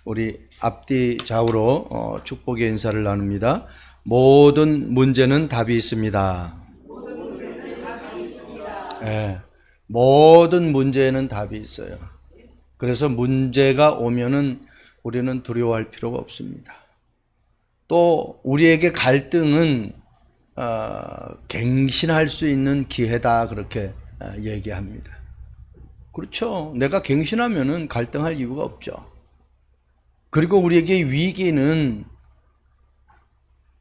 우리 앞뒤 좌우로 축복의 인사를 나눕니다. 모든 문제는 답이 있습니다. 네, 모든 문제에는 답이 있어요. 그래서 문제가 오면은 우리는 두려워할 필요가 없습니다. 또 우리에게 갈등은 갱신할 수 있는 기회다, 그렇게 얘기합니다. 그렇죠. 내가 갱신하면은 갈등할 이유가 없죠. 그리고 우리에게 위기는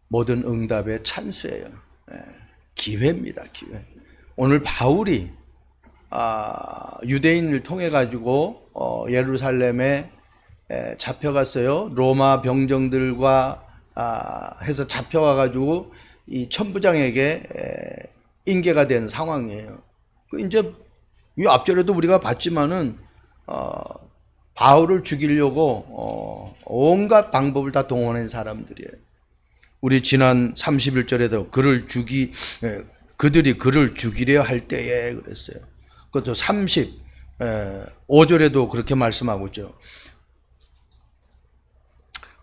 모든 응답의 찬스예요. 기회입니다, 기회. 오늘 바울이 유대인을 통해 가지고 예루살렘에 잡혀갔어요. 로마 병정들과 해서 잡혀가 가지고 이 천부장에게 인계가 된 상황이에요. 그 이제 이 앞절에도 우리가 봤지만은 바울을 죽이려고 온갖 방법을 다 동원한 사람들이에요. 우리 지난 31절에도 그들이 그를 죽이려 할 때에 그랬어요. 그것도 35절에도 그렇게 말씀하고 있죠.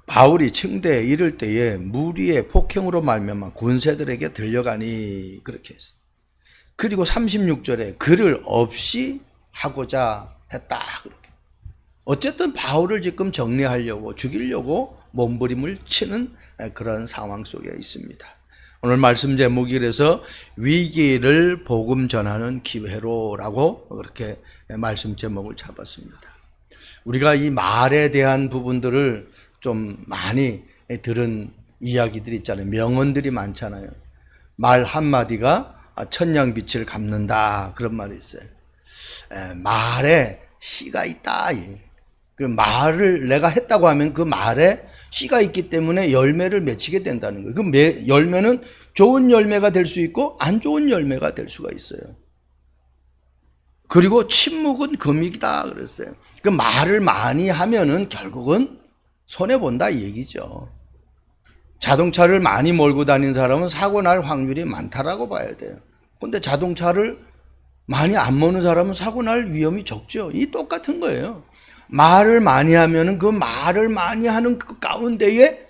바울이 층대에 이를 때에 무리의 폭행으로 말미암아 군세들에게 들려가니, 그렇게 했어요. 그리고 36절에 그를 없이 하고자 했다, 그렇게. 어쨌든 바울을 지금 정리하려고, 죽이려고 몸부림을 치는 그런 상황 속에 있습니다. 오늘 말씀 제목이 그래서 위기를 복음 전하는 기회로라고 그렇게 말씀 제목을 잡았습니다. 우리가 이 말에 대한 부분들을 좀 많이 들은 이야기들이 있잖아요. 명언들이 많잖아요. 말 한마디가 천냥빛을 갚는다, 그런 말이 있어요. 말에 씨가 있다. 그 말을 내가 했다고 하면 그 말에 씨가 있기 때문에 열매를 맺히게 된다는 거예요. 그 열매는 좋은 열매가 될 수 있고 안 좋은 열매가 될 수가 있어요. 그리고 침묵은 금이다 그랬어요. 그 말을 많이 하면은 결국은 손해본다 이 얘기죠. 자동차를 많이 몰고 다니는 사람은 사고 날 확률이 많다라고 봐야 돼요. 근데 자동차를 많이 안 모는 사람은 사고 날 위험이 적죠. 이 똑같은 거예요. 말을 많이 하면은 그 말을 많이 하는 그 가운데에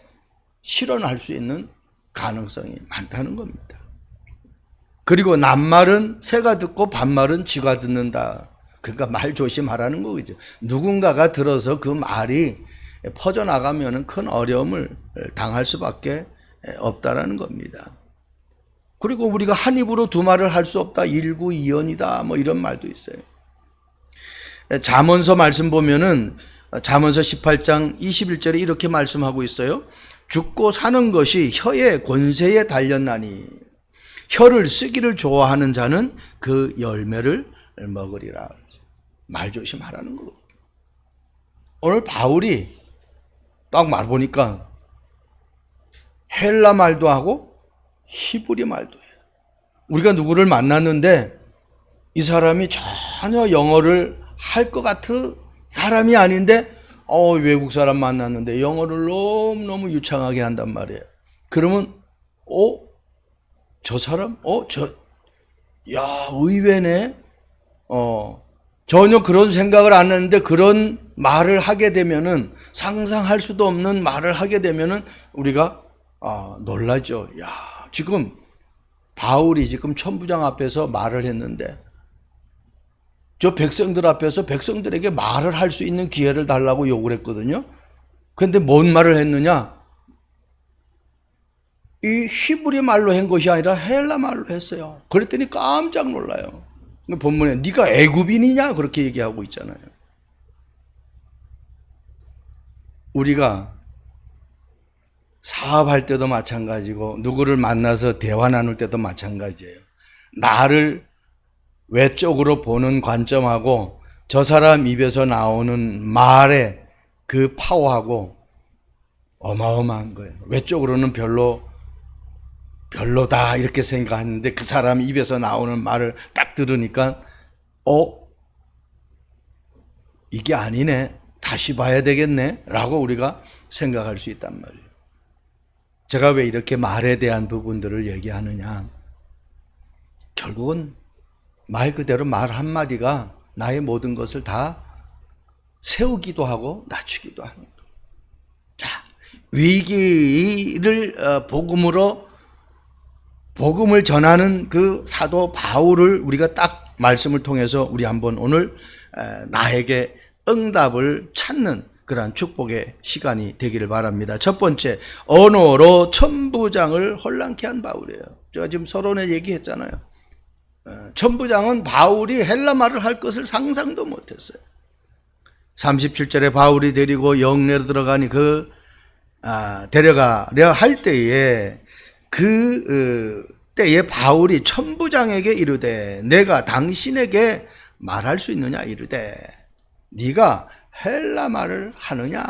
실현할 수 있는 가능성이 많다는 겁니다. 그리고 낱말은 새가 듣고 반말은 쥐가 듣는다. 그러니까 말 조심하라는 거죠. 누군가가 들어서 그 말이 퍼져나가면은 큰 어려움을 당할 수밖에 없다라는 겁니다. 그리고 우리가 한 입으로 두 말을 할 수 없다. 일구이연이다. 뭐 이런 말도 있어요. 잠언서 말씀 보면은 잠언서 18장 21절에 이렇게 말씀하고 있어요. 죽고 사는 것이 혀의 권세에 달렸나니 혀를 쓰기를 좋아하는 자는 그 열매를 먹으리라. 말 조심하라는 거. 오늘 바울이 딱 말 보니까 헬라 말도 하고 히브리 말도 해요. 우리가 누구를 만났는데 이 사람이 전혀 영어를 할 것 같은 사람이 아닌데 외국 사람 만났는데 영어를 너무너무 유창하게 한단 말이에요. 그러면 저 사람? 의외네. 전혀 그런 생각을 안 했는데 그런 말을 하게 되면은, 상상할 수도 없는 말을 하게 되면은 우리가 놀라죠. 지금 바울이 지금 천부장 앞에서 말을 했는데 저 백성들 앞에서 백성들에게 말을 할 수 있는 기회를 달라고 요구를 했거든요. 그런데 뭔 말을 했느냐? 이 히브리 말로 한 것이 아니라 헬라 말로 했어요. 그랬더니 깜짝 놀라요. 본문에 네가 애굽인이냐 그렇게 얘기하고 있잖아요. 우리가 사업할 때도 마찬가지고 누구를 만나서 대화 나눌 때도 마찬가지예요. 나를 외적으로 보는 관점하고 저 사람 입에서 나오는 말의 그 파워하고 어마어마한 거예요. 외적으로는 별로다 이렇게 생각하는데 그 사람 입에서 나오는 말을 딱 들으니까 이게 아니네, 다시 봐야 되겠네 라고 우리가 생각할 수 있단 말이에요. 제가 왜 이렇게 말에 대한 부분들을 얘기하느냐, 결국은 말 그대로 말 한마디가 나의 모든 것을 다 세우기도 하고 낮추기도 하는 거예요. 위기를 복음을 전하는 그 사도 바울을 우리가 딱 말씀을 통해서 우리 한번 오늘 나에게 응답을 찾는 그러한 축복의 시간이 되기를 바랍니다. 첫 번째, 언어로 천부장을 혼란케 한 바울이에요. 제가 지금 서론에 얘기했잖아요. 천부장은 바울이 헬라말을 할 것을 상상도 못했어요. 37절에 바울이 데리고 영내로 들어가니 데려가려 할 때에 때에 바울이 천부장에게 이르되 내가 당신에게 말할 수 있느냐 이르되 네가 헬라말을 하느냐.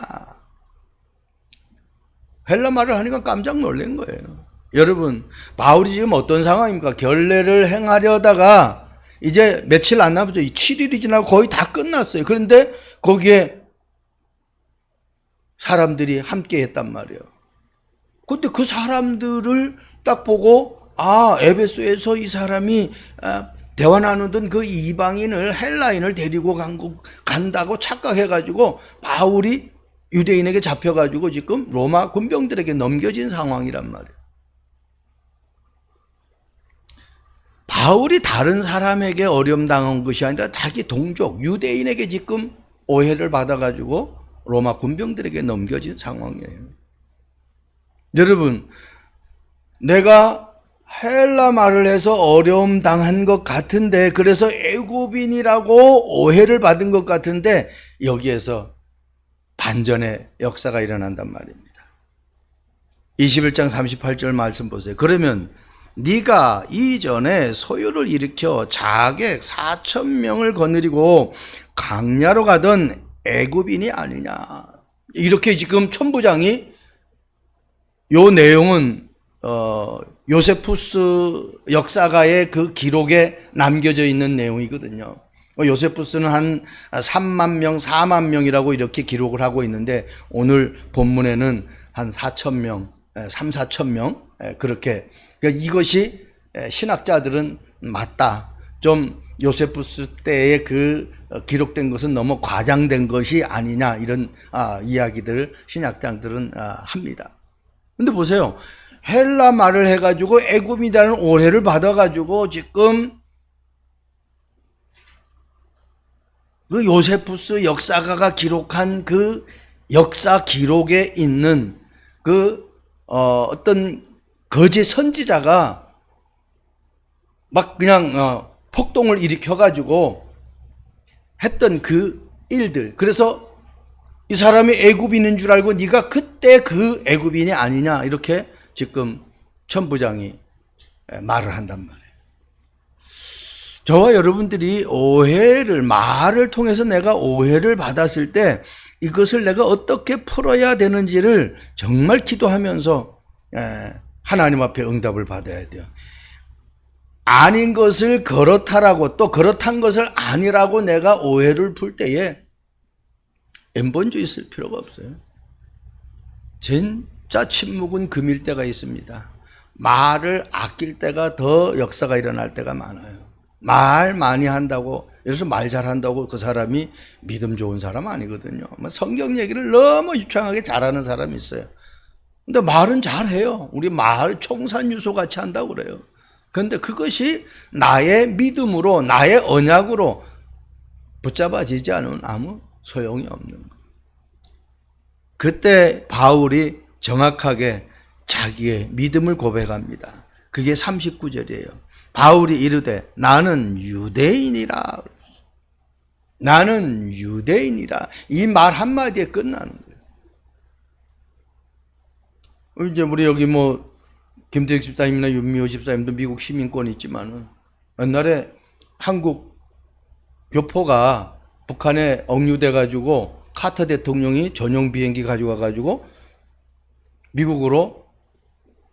헬라말을 하니까 깜짝 놀란 거예요. 여러분, 바울이 지금 어떤 상황입니까? 결례를 행하려다가 이제 며칠 안 남았죠. 7일이 지나고 거의 다 끝났어요. 그런데 거기에 사람들이 함께 했단 말이에요. 근데 그 사람들을 딱 보고 에베소에서 이 사람이 대화 나누던 그 이방인을 헬라인을 데리고 간다고 착각해가지고 바울이 유대인에게 잡혀가지고 지금 로마 군병들에게 넘겨진 상황이란 말이에요. 바울이 다른 사람에게 어려움 당한 것이 아니라 자기 동족 유대인에게 지금 오해를 받아가지고 로마 군병들에게 넘겨진 상황이에요. 여러분, 내가 헬라 말을 해서 어려움 당한 것 같은데, 그래서 애굽인이라고 오해를 받은 것 같은데 여기에서 반전의 역사가 일어난단 말입니다. 21장 38절 말씀 보세요. 그러면 네가 이전에 소요를 일으켜 자객 4,000명을 거느리고 강야로 가던 애굽인이 아니냐. 이렇게 지금 천부장이, 요 내용은 요세푸스 역사가의 그 기록에 남겨져 있는 내용이거든요. 요세푸스는 한 3만 명, 4만 명이라고 이렇게 기록을 하고 있는데 오늘 본문에는 한 4,000명, 3, 4천 명, 그렇게. 그러니까 이것이 신학자들은 맞다. 좀 요세푸스 때에 그 기록된 것은 너무 과장된 것이 아니냐, 이런 이야기들을 신학자들은 합니다. 근데 보세요. 헬라 말을 해가지고 애굽이라는 오해를 받아가지고 지금 그 요세푸스 역사가가 기록한 그 역사 기록에 있는 그 어떤 거짓 선지자가 막 그냥 폭동을 일으켜가지고 했던 그 일들. 그래서 이 사람이 애굽인인 줄 알고 네가 그때 그 애굽인이 아니냐, 이렇게 지금 천부장이 말을 한단 말이에요. 저와 여러분들이 말을 통해서 내가 오해를 받았을 때 이것을 내가 어떻게 풀어야 되는지를 정말 기도하면서 하나님 앞에 응답을 받아야 돼요. 아닌 것을 그렇다라고, 또 그렇단 것을 아니라고 내가 오해를 풀 때에 엠번주 있을 필요가 없어요. 진짜 침묵은 금일 때가 있습니다. 말을 아낄 때가 더 역사가 일어날 때가 많아요. 말 많이 한다고, 그래서 말 잘한다고 그 사람이 믿음 좋은 사람 아니거든요. 성경 얘기를 너무 유창하게 잘하는 사람이 있어요. 근데 말은 잘해요. 우리 말 총산유소 같이 한다고 그래요. 그런데 그것이 나의 믿음으로, 나의 언약으로 붙잡아지지 않으면 아무 소용이 없는 거예요. 그때 바울이 정확하게 자기의 믿음을 고백합니다. 그게 39절이에요. 바울이 이르되 나는 유대인이라. 나는 유대인이라. 이 말 한마디에 끝나는 거예요. 이제 우리 여기 김대익 집사님이나 윤미호 집사님도 미국 시민권이 있지만은 옛날에 한국 교포가 북한에 억류돼 가지고 카터 대통령이 전용 비행기 가져와 가지고 미국으로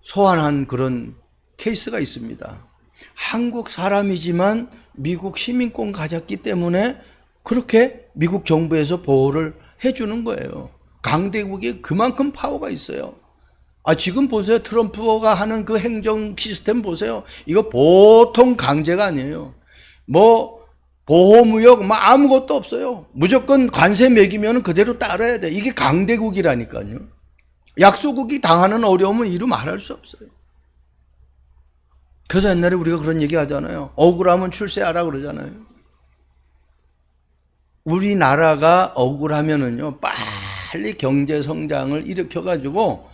소환한 그런 케이스가 있습니다. 한국 사람이지만 미국 시민권 가졌기 때문에 그렇게 미국 정부에서 보호를 해주는 거예요. 강대국이 그만큼 파워가 있어요. 지금 보세요. 트럼프가 하는 그 행정 시스템 보세요. 이거 보통 강제가 아니에요. 보호무역 아무것도 없어요. 무조건 관세 매기면 그대로 따라야 돼. 이게 강대국이라니까요. 약소국이 당하는 어려움은 이루 말할 수 없어요. 그래서 옛날에 우리가 그런 얘기 하잖아요. 억울하면 출세하라 그러잖아요. 우리나라가 억울하면은요, 빨리 경제 성장을 일으켜가지고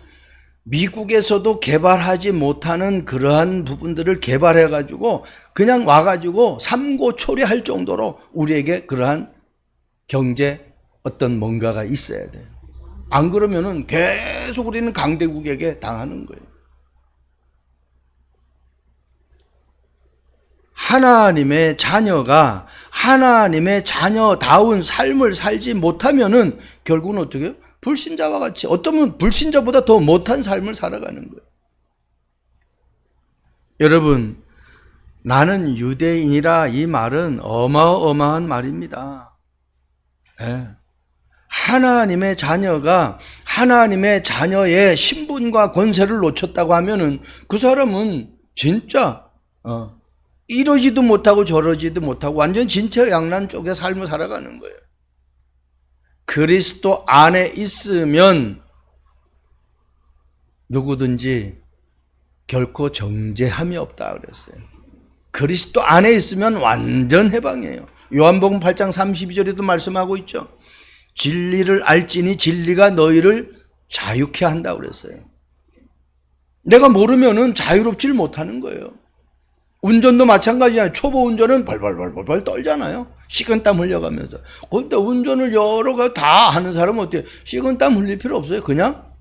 미국에서도 개발하지 못하는 그러한 부분들을 개발해가지고 그냥 와가지고 삼고초려할 정도로 우리에게 그러한 경제 어떤 뭔가가 있어야 돼요. 안 그러면은 계속 우리는 강대국에게 당하는 거예요. 하나님의 자녀가 하나님의 자녀다운 삶을 살지 못하면은 결국은 어떻게 해요? 불신자와 같이, 어쩌면 불신자보다 더 못한 삶을 살아가는 거예요. 여러분, 나는 유대인이라 이 말은 어마어마한 말입니다. 네. 하나님의 자녀가 하나님의 자녀의 신분과 권세를 놓쳤다고 하면은 그 사람은 진짜 이러지도 못하고 저러지도 못하고 완전 진퇴양난 쪽의 삶을 살아가는 거예요. 그리스도 안에 있으면 누구든지 결코 정죄함이 없다 그랬어요. 그리스도 안에 있으면 완전 해방이에요. 요한복음 8장 32절에도 말씀하고 있죠. 진리를 알지니 진리가 너희를 자유케 한다 그랬어요. 내가 모르면은 자유롭지를 못하는 거예요. 운전도 마찬가지잖아요. 초보 운전은 벌벌 떨잖아요. 식은땀 흘려가면서. 근데 운전을 여러 가지 다 하는 사람은 어때요? 식은땀 흘릴 필요 없어요. 그냥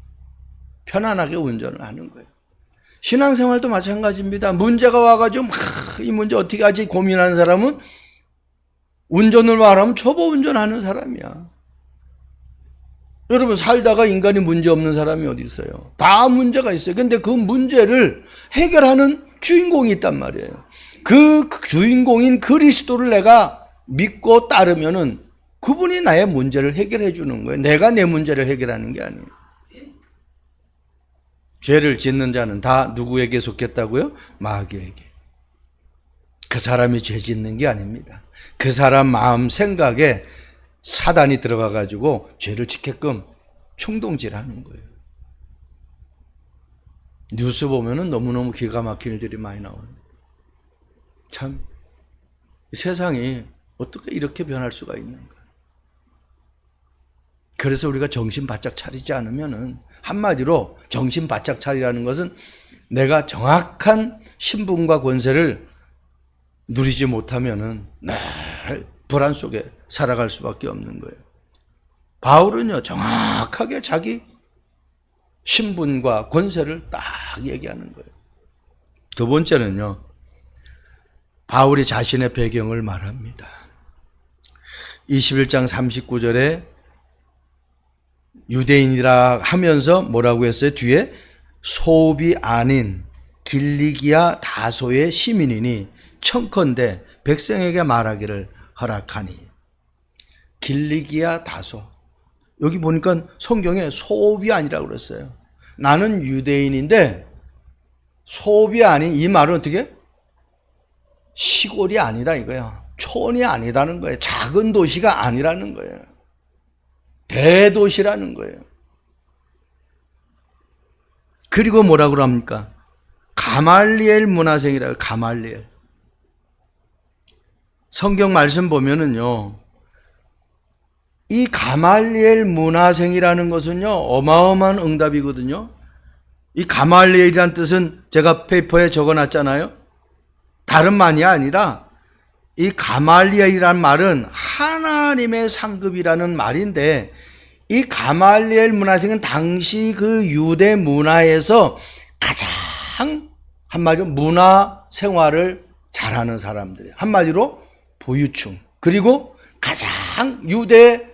편안하게 운전을 하는 거예요. 신앙생활도 마찬가지입니다. 문제가 와가지고 이 문제 어떻게 하지 고민하는 사람은 운전을 말하면 초보 운전하는 사람이야. 여러분, 살다가 인간이 문제 없는 사람이 어디 있어요? 다 문제가 있어요. 근데 그 문제를 해결하는 주인공이 있단 말이에요. 그 주인공인 그리스도를 내가 믿고 따르면은 그분이 나의 문제를 해결해 주는 거예요. 내가 내 문제를 해결하는 게 아니에요. 죄를 짓는 자는 다 누구에게 속했다고요? 마귀에게. 그 사람이 죄 짓는 게 아닙니다. 그 사람 마음 생각에 사단이 들어가 가지고 죄를 짓게끔 충동질하는 거예요. 뉴스 보면은 너무너무 기가 막힌 일들이 많이 나와요. 참 세상이 어떻게 이렇게 변할 수가 있는가. 그래서 우리가 정신 바짝 차리지 않으면은, 한마디로 정신 바짝 차리라는 것은 내가 정확한 신분과 권세를 누리지 못하면은 늘 불안 속에 살아갈 수밖에 없는 거예요. 바울은요, 정확하게 자기 신분과 권세를 딱 얘기하는 거예요. 두 번째는요, 바울이 자신의 배경을 말합니다. 21장 39절에 유대인이라 하면서 뭐라고 했어요? 뒤에 소비 아닌 길리기아 다소의 시민이니 청컨대 백성에게 말하기를 허락하니. 길리기아 다소. 여기 보니까 성경에 소비 아니라고 그랬어요. 나는 유대인인데 소비 아닌, 이 말은 어떻게? 시골이 아니다 이거예요. 촌이 아니다는 거예요. 작은 도시가 아니라는 거예요. 대도시라는 거예요. 그리고 뭐라고 합니까? 가말리엘 문화생이라고. 가말리엘. 성경 말씀 보면은요, 이 가말리엘 문화생이라는 것은요, 어마어마한 응답이거든요. 이 가말리엘이라는 뜻은 제가 페이퍼에 적어놨잖아요. 다른 말이 아니라 이 가말리엘이라는 말은 하나님의 상급이라는 말인데, 이 가말리엘 문화생은 당시 그 유대 문화에서 가장 한마디로 문화 생활을 잘하는 사람들이에요. 한마디로 부유층. 그리고 가장 유대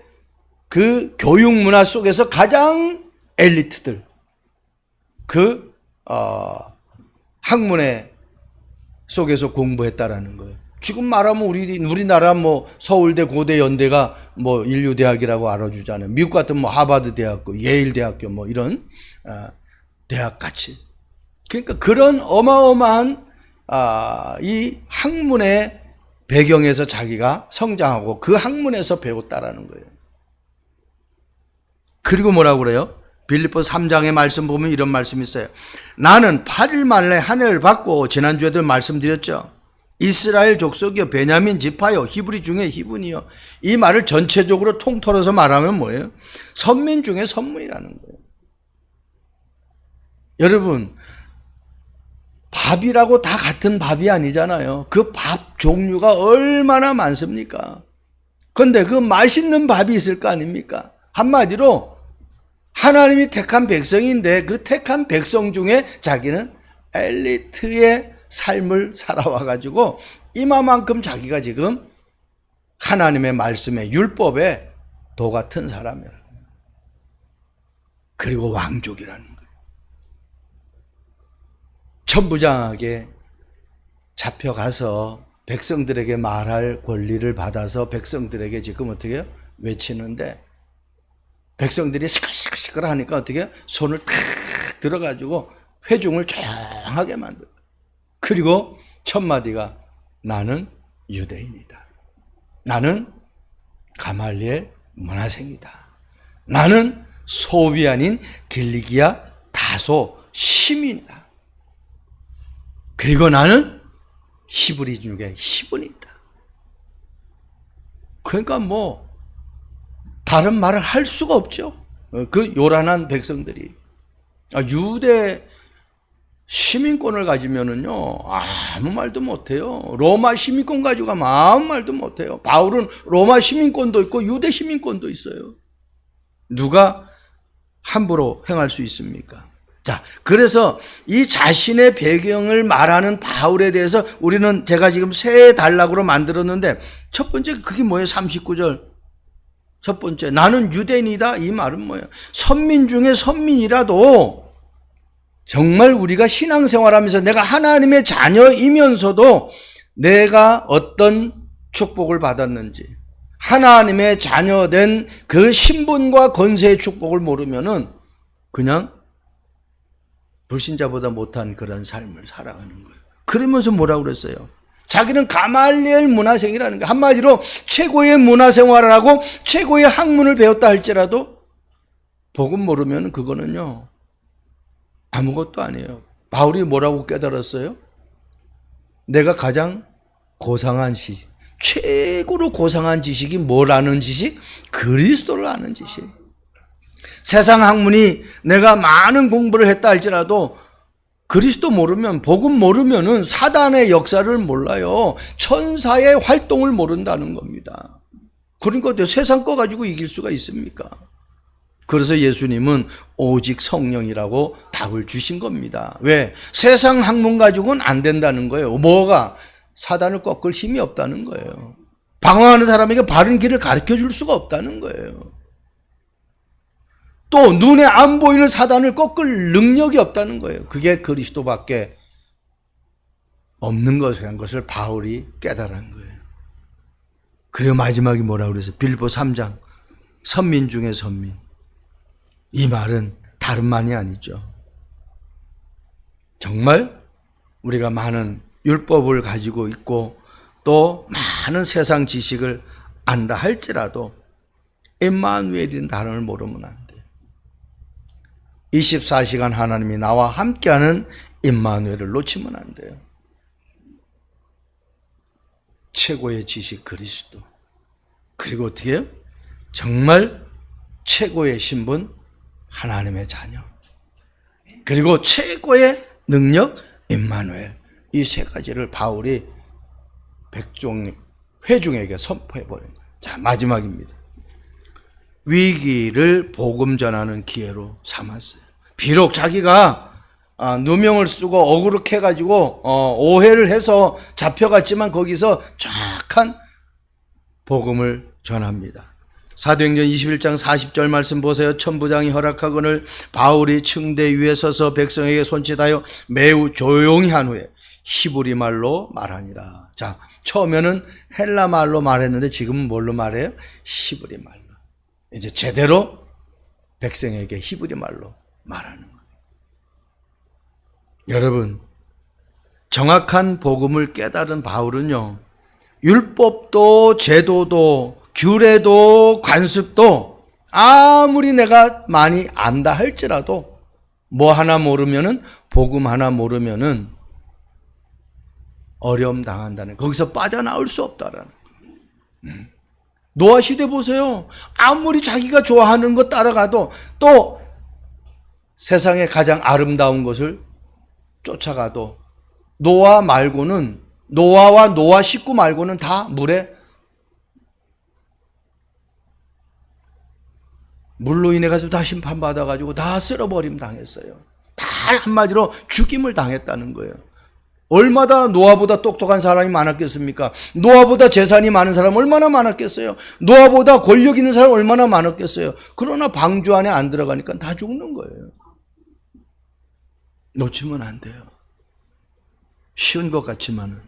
그 교육 문화 속에서 가장 엘리트들. 그 학문의 속에서 공부했다라는 거예요. 지금 말하면 우리나라 뭐 서울대, 고대, 연대가 뭐 인류대학이라고 알아주잖아요. 미국 같은 뭐 하버드 대학교, 예일 대학교 뭐 이런 대학 같이. 그러니까 그런 어마어마한 이 학문의 배경에서 자기가 성장하고 그 학문에서 배웠다라는 거예요. 그리고 뭐라고 그래요? 빌립보 3장의 말씀 보면 이런 말씀이 있어요. 나는 8일 만에 한 해를 받고, 지난주에도 말씀드렸죠. 이스라엘 족속이요, 베냐민 지파요, 히브리 중에 히브니요. 이 말을 전체적으로 통틀어서 말하면 뭐예요? 선민 중에 선민이라는 거예요. 여러분, 밥이라고 다 같은 밥이 아니잖아요. 그 밥 종류가 얼마나 많습니까? 그런데 그 맛있는 밥이 있을 거 아닙니까? 한마디로 하나님이 택한 백성인데 그 택한 백성 중에 자기는 엘리트의 삶을 살아와가지고 이마만큼 자기가 지금 하나님의 말씀에, 율법에 도 같은 사람이라는 거예요. 그리고 왕족이라는 거예요. 천부장에게 잡혀가서 백성들에게 말할 권리를 받아서 백성들에게 지금 어떻게 해요? 외치는데, 백성들이 시끌시끌 하니까 어떻게 해요? 손을 탁 들어가지고 회중을 조용하게 만들어요. 그리고 첫 마디가 나는 유대인이다. 나는 가말리엘 문화생이다. 나는 소비 아닌 길리기아 다소 시민이다. 그리고 나는 히브리 중에 히브리다. 그러니까 뭐 다른 말을 할 수가 없죠. 그 요란한 백성들이. 유대 시민권을 가지면은요, 아무 말도 못해요. 로마 시민권 가지고 가면 아무 말도 못해요. 바울은 로마 시민권도 있고 유대 시민권도 있어요. 누가 함부로 행할 수 있습니까? 자, 그래서 이 자신의 배경을 말하는 바울에 대해서 우리는 제가 지금 세 단락으로 만들었는데, 첫 번째 그게 뭐예요? 39절. 첫 번째, 나는 유대인이다. 이 말은 뭐예요? 선민 중에 선민이라도 정말 우리가 신앙생활하면서 내가 하나님의 자녀이면서도 내가 어떤 축복을 받았는지, 하나님의 자녀된 그 신분과 권세의 축복을 모르면은 그냥 불신자보다 못한 그런 삶을 살아가는 거예요. 그러면서 뭐라고 그랬어요? 자기는 가말리엘 문화생이라는 거. 한마디로 최고의 문화생활을 하고 최고의 학문을 배웠다 할지라도 복음 모르면 그거는요, 아무것도 아니에요. 바울이 뭐라고 깨달았어요? 내가 가장 고상한 지식, 최고로 고상한 지식이 뭐라는 지식? 그리스도를 아는 지식. 세상 학문이 내가 많은 공부를 했다 할지라도 그리스도 모르면, 복음 모르면은 사단의 역사를 몰라요. 천사의 활동을 모른다는 겁니다. 그러니까 세상 거 가지고 이길 수가 있습니까? 그래서 예수님은 오직 성령이라고 답을 주신 겁니다. 왜? 세상 학문 가지고는 안 된다는 거예요. 뭐가? 사단을 꺾을 힘이 없다는 거예요. 방황하는 사람에게 바른 길을 가르쳐 줄 수가 없다는 거예요. 또 눈에 안 보이는 사단을 꺾을 능력이 없다는 거예요. 그게 그리스도밖에 없는 것이라는 것을 바울이 깨달은 거예요. 그리고 마지막에 뭐라고 그랬어요? 빌립보 3장, 선민 중에 선민. 이 말은 다른 말이 아니죠. 정말 우리가 많은 율법을 가지고 있고 또 많은 세상 지식을 안다 할지라도 임마누엘이라는 단어를 모르면 안 돼요. 24시간 하나님이 나와 함께하는 임마누엘을 놓치면 안 돼요. 최고의 지식 그리스도, 그리고 어떻게 해요? 정말 최고의 신분 하나님의 자녀, 그리고 최고의 능력 임마누엘. 이 세 가지를 바울이 회중에게 선포해버린 거예요. 자, 마지막입니다. 위기를 복음 전하는 기회로 삼았어요. 비록 자기가 누명을 쓰고 억울해가지고 오해를 해서 잡혀갔지만 거기서 정확한 복음을 전합니다. 사도행전 21장 40절 말씀 보세요. 천부장이 허락하거늘 바울이 층대 위에 서서 백성에게 손짓하여 매우 조용히 한 후에 히브리 말로 말하니라. 자, 처음에는 헬라 말로 말했는데 지금은 뭘로 말해요? 히브리 말로. 이제 제대로 백성에게 히브리 말로 말하는 거예요. 여러분, 정확한 복음을 깨달은 바울은요, 율법도 제도도 규례도 관습도 아무리 내가 많이 안다 할지라도 뭐 하나 모르면은, 복음 하나 모르면은 어려움 당한다는, 거기서 빠져나올 수 없다라는. 노아 시대 보세요. 아무리 자기가 좋아하는 것 따라가도 또 세상에 가장 아름다운 것을 쫓아가도 노아 말고는, 노아와 노아 식구 말고는 다 물로 인해 가지고 다 심판받아가지고 다 쓸어버림 당했어요. 다 한마디로 죽임을 당했다는 거예요. 얼마나 노아보다 똑똑한 사람이 많았겠습니까? 노아보다 재산이 많은 사람 얼마나 많았겠어요? 노아보다 권력 있는 사람 얼마나 많았겠어요? 그러나 방주 안에 안 들어가니까 다 죽는 거예요. 놓치면 안 돼요. 쉬운 것 같지만은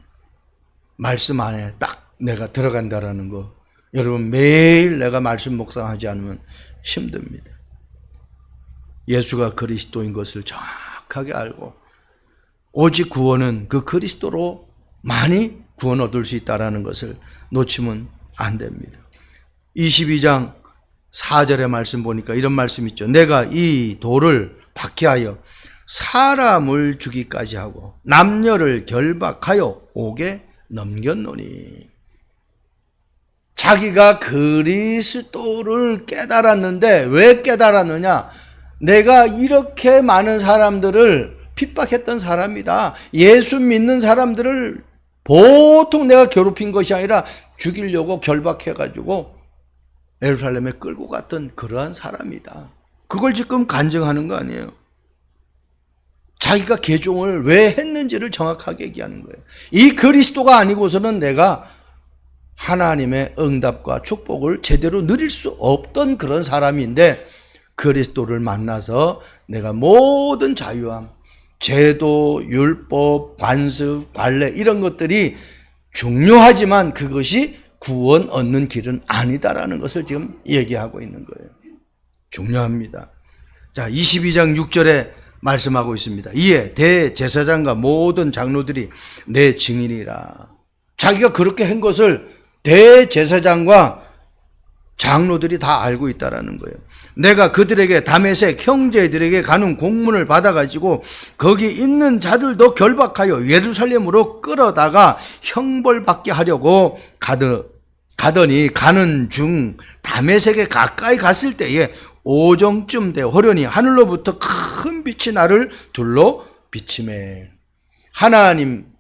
말씀 안에 딱 내가 들어간다라는 거, 여러분 매일 내가 말씀 묵상하지 않으면 힘듭니다. 예수가 그리스도인 것을 정확하게 알고 오직 구원은 그 그리스도로 많이 구원 얻을 수 있다는 것을 놓치면 안 됩니다. 22장 4절의 말씀 보니까 이런 말씀 있죠. 내가 이 돌을 박해하여 사람을 죽이까지 하고 남녀를 결박하여 옥에 넘겼노니. 자기가 그리스도를 깨달았는데, 왜 깨달았느냐? 내가 이렇게 많은 사람들을 핍박했던 사람이다. 예수 믿는 사람들을 보통 내가 괴롭힌 것이 아니라 죽이려고 결박해가지고 예루살렘에 끌고 갔던 그러한 사람이다. 그걸 지금 간증하는 거 아니에요. 자기가 개종을 왜 했는지를 정확하게 얘기하는 거예요. 이 그리스도가 아니고서는 내가 하나님의 응답과 축복을 제대로 누릴 수 없던 그런 사람인데, 그리스도를 만나서 내가 모든 자유함, 제도, 율법, 관습, 관례 이런 것들이 중요하지만 그것이 구원 얻는 길은 아니다라는 것을 지금 얘기하고 있는 거예요. 중요합니다. 자, 22장 6절에 말씀하고 있습니다. 이에 대제사장과 모든 장로들이 내 증인이라. 자기가 그렇게 한 것을 대제사장과 장로들이 다 알고 있다라는 거예요. 내가 그들에게 다메섹 형제들에게 가는 공문을 받아가지고 거기 있는 자들도 결박하여 예루살렘으로 끌어다가 형벌받게 하려고 가더니 가는 중 다메섹에 가까이 갔을 때에 오정쯤 되어 호련히 하늘로부터 큰 빛이 나를 둘러 비치매. 하나님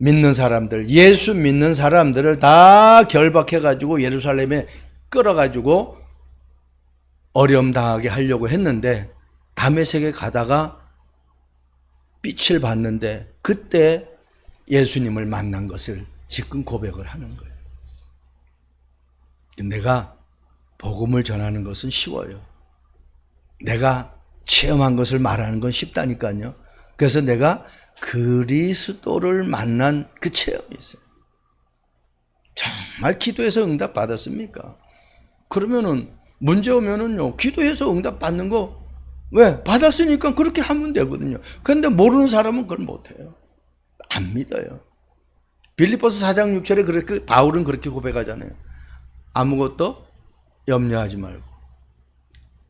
믿는 사람들, 예수 믿는 사람들을 다 결박해가지고 예루살렘에 끌어가지고 어려움 당하게 하려고 했는데, 다메섹에 가다가 빛을 봤는데 그때 예수님을 만난 것을 지금 고백을 하는 거예요. 내가 복음을 전하는 것은 쉬워요. 내가 체험한 것을 말하는 건 쉽다니까요. 그래서 내가 그리스도를 만난 그 체험이 있어요. 정말 기도해서 응답 받았습니까? 그러면은 문제 오면은요, 기도해서 응답 받는 거, 왜? 받았으니까 그렇게 하면 되거든요. 그런데 모르는 사람은 그걸 못해요. 안 믿어요. 빌립보서 4장 6절에 그렇게 바울은 그렇게 고백하잖아요. 아무것도 염려하지 말고.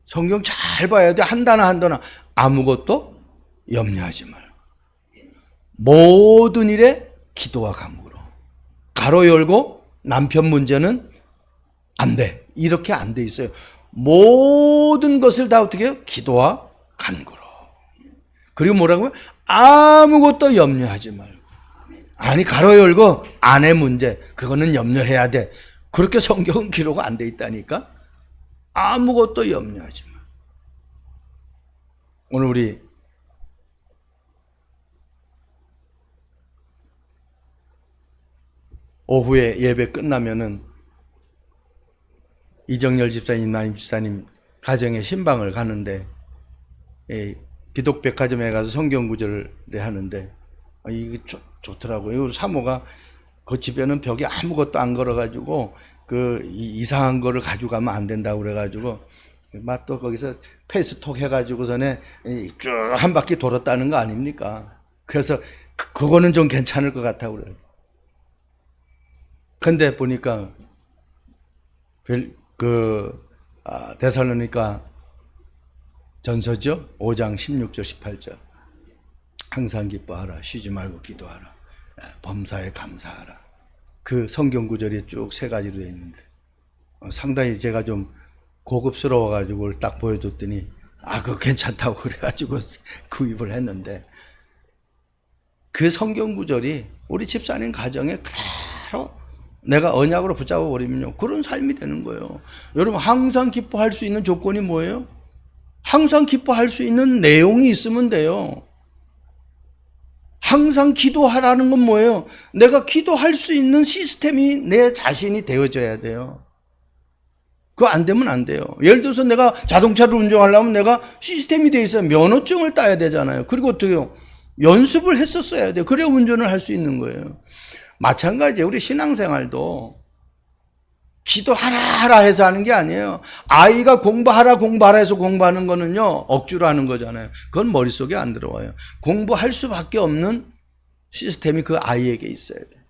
성경 잘 봐야 돼. 한 단어 한 단어. 아무것도 염려하지 말고. 모든 일에 기도와 간구로. 가로 열고 남편 문제는 안 돼. 이렇게 안 돼 있어요. 모든 것을 다 어떻게 해요? 기도와 간구로. 그리고 뭐라고요? 아무것도 염려하지 말고. 아니, 가로 열고 아내 문제, 그거는 염려해야 돼. 그렇게 성경은 기록 안 돼 있다니까. 아무것도 염려하지 마. 오늘 우리 오후에 예배 끝나면은 이정열 집사님, 나임 집사님 가정에 신방을 가는데, 기독백화점에 가서 성경 구절을 하는데, 이게 좋더라고요. 사모가 그 집에는 벽에 아무것도 안 걸어가지고 그 이상한 거를 가져가면 안 된다고 그래가지고 막 또 거기서 페이스톡 해가지고서는 쭉 한 바퀴 돌았다는 거 아닙니까? 그래서 그거는 좀 괜찮을 것 같다고 그래요. 근데 보니까 데살로니가 전서죠. 5장 16절 18절. 항상 기뻐하라. 쉬지 말고 기도하라. 범사에 감사하라. 그 성경 구절이 쭉 세 가지로 되어 있는데 상당히 제가 좀 고급스러워가지고 딱 보여줬더니 그거 괜찮다고 그래가지고 구입을 했는데, 그 성경 구절이 우리 집사님 가정에 그대로 내가 언약으로 붙잡아 버리면요, 그런 삶이 되는 거예요. 여러분, 항상 기뻐할 수 있는 조건이 뭐예요? 항상 기뻐할 수 있는 내용이 있으면 돼요. 항상 기도하라는 건 뭐예요? 내가 기도할 수 있는 시스템이 내 자신이 되어져야 돼요. 그거 안 되면 안 돼요. 예를 들어서 내가 자동차를 운전하려면 내가 시스템이 되어 있어야 면허증을 따야 되잖아요. 그리고 어떻게 해요? 연습을 했었어야 돼요. 그래야 운전을 할 수 있는 거예요. 마찬가지예요. 우리 신앙생활도 기도하라 해서 하는 게 아니에요. 아이가 공부하라 해서 공부하는 거는요, 억지로 하는 거잖아요. 그건 머릿속에 안 들어와요. 공부할 수밖에 없는 시스템이 그 아이에게 있어야 돼요.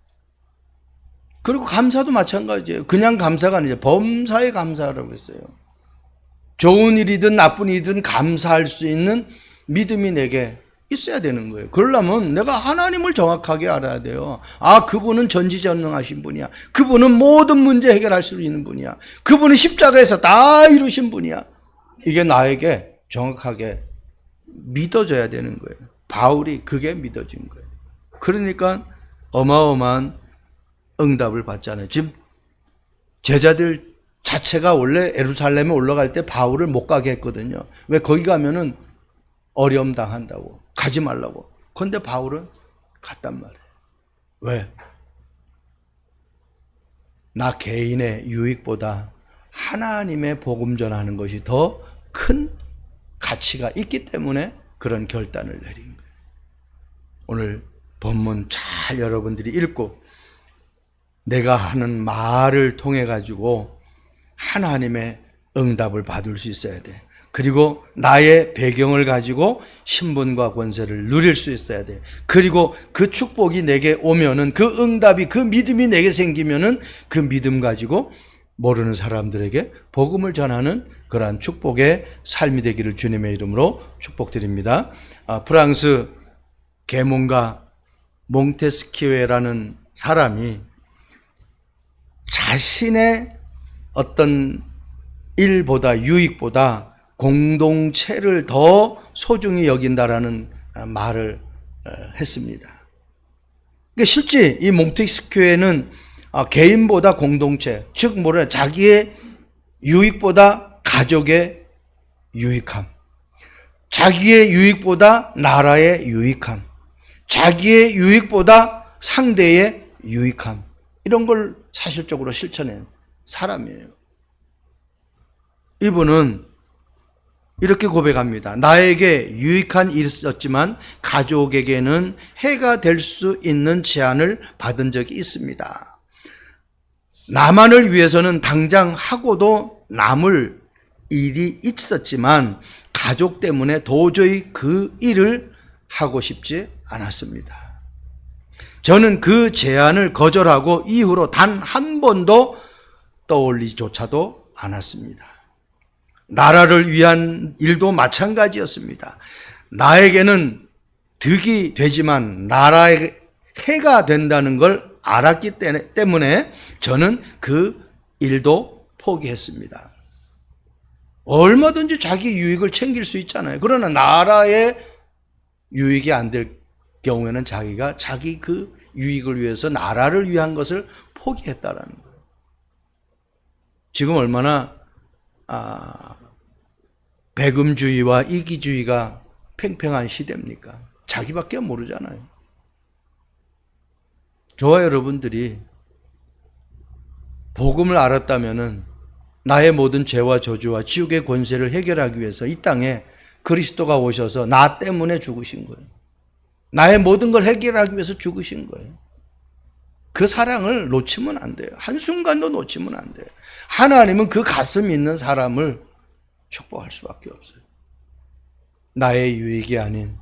그리고 감사도 마찬가지예요. 그냥 감사가 아니죠. 범사에 감사하라고 했어요. 좋은 일이든 나쁜 일이든 감사할 수 있는 믿음이 내게 있어야 되는 거예요. 그러려면 내가 하나님을 정확하게 알아야 돼요. 그분은 전지전능하신 분이야. 그분은 모든 문제 해결할 수 있는 분이야. 그분은 십자가에서 다 이루신 분이야. 이게 나에게 정확하게 믿어져야 되는 거예요. 바울이 그게 믿어진 거예요. 그러니까 어마어마한 응답을 받잖아요. 지금 제자들 자체가 원래 예루살렘에 올라갈 때 바울을 못 가게 했거든요. 왜? 거기 가면은 어려움 당한다고, 가지 말라고. 그런데 바울은 갔단 말이에요. 왜? 나 개인의 유익보다 하나님의 복음 전하는 것이 더 큰 가치가 있기 때문에 그런 결단을 내린 거예요. 오늘 본문 잘 여러분들이 읽고 내가 하는 말을 통해 가지고 하나님의 응답을 받을 수 있어야 돼. 그리고 나의 배경을 가지고 신분과 권세를 누릴 수 있어야 돼. 그리고 그 축복이 내게 오면은, 그 응답이, 그 믿음이 내게 생기면은 그 믿음 가지고 모르는 사람들에게 복음을 전하는 그러한 축복의 삶이 되기를 주님의 이름으로 축복드립니다. 프랑스 계몽가 몽테스키웨라는 사람이 자신의 어떤 일보다, 유익보다 공동체를 더 소중히 여긴다라는 말을 했습니다. 그러니까 실제 이 몽테스키웨는 개인보다 공동체, 즉 뭐래, 자기의 유익보다 가족의 유익함, 자기의 유익보다 나라의 유익함, 자기의 유익보다 상대의 유익함, 이런 걸 사실적으로 실천한 사람이에요. 이분은 이렇게 고백합니다. 나에게 유익한 일이 있었지만 가족에게는 해가 될 수 있는 제안을 받은 적이 있습니다. 나만을 위해서는 당장 하고도 남을 일이 있었지만 가족 때문에 도저히 그 일을 하고 싶지 않았습니다. 저는 그 제안을 거절하고 이후로 단 한 번도 떠올리조차도 않았습니다. 나라를 위한 일도 마찬가지였습니다. 나에게는 득이 되지만 나라에 해가 된다는 걸 알았기 때문에 저는 그 일도 포기했습니다. 얼마든지 자기 유익을 챙길 수 있잖아요. 그러나 나라의 유익이 안 될 경우에는 자기가 자기 그 유익을 위해서 나라를 위한 것을 포기했다라는 거예요. 지금 얼마나 배금주의와 이기주의가 팽팽한 시대입니까? 자기밖에 모르잖아요. 저와 여러분들이 복음을 알았다면은 나의 모든 죄와 저주와 지옥의 권세를 해결하기 위해서 이 땅에 그리스도가 오셔서 나 때문에 죽으신 거예요. 나의 모든 걸 해결하기 위해서 죽으신 거예요. 그 사랑을 놓치면 안 돼요. 한순간도 놓치면 안 돼요. 하나님은 그 가슴이 있는 사람을 축복할 수밖에 없어요. 나의 유익이 아닌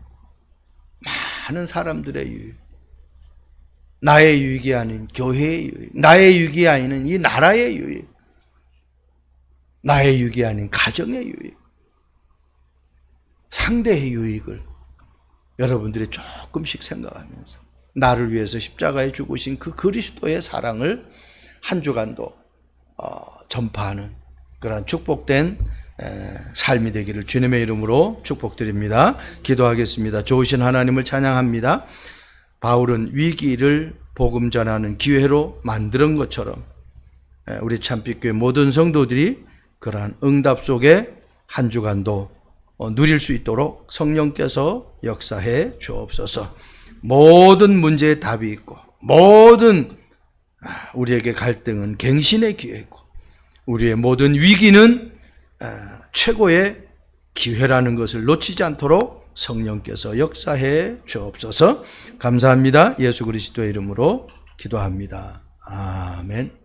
많은 사람들의 유익, 나의 유익이 아닌 교회의 유익, 나의 유익이 아닌 이 나라의 유익, 나의 유익이 아닌 가정의 유익, 상대의 유익을 여러분들이 조금씩 생각하면서 나를 위해서 십자가에 죽으신 그 그리스도의 사랑을 한 주간도 전파하는 그런 축복된 삶이 되기를 주님의 이름으로 축복드립니다. 기도하겠습니다. 좋으신 하나님을 찬양합니다. 바울은 위기를 복음 전하는 기회로 만드는 것처럼 우리 참빛교회 모든 성도들이 그러한 응답 속에 한 주간도 누릴 수 있도록 성령께서 역사해 주옵소서. 모든 문제에 답이 있고 모든 우리에게 갈등은 갱신의 기회고 우리의 모든 위기는 최고의 기회라는 것을 놓치지 않도록 성령께서 역사해 주옵소서. 감사합니다. 예수 그리스도의 이름으로 기도합니다. 아멘.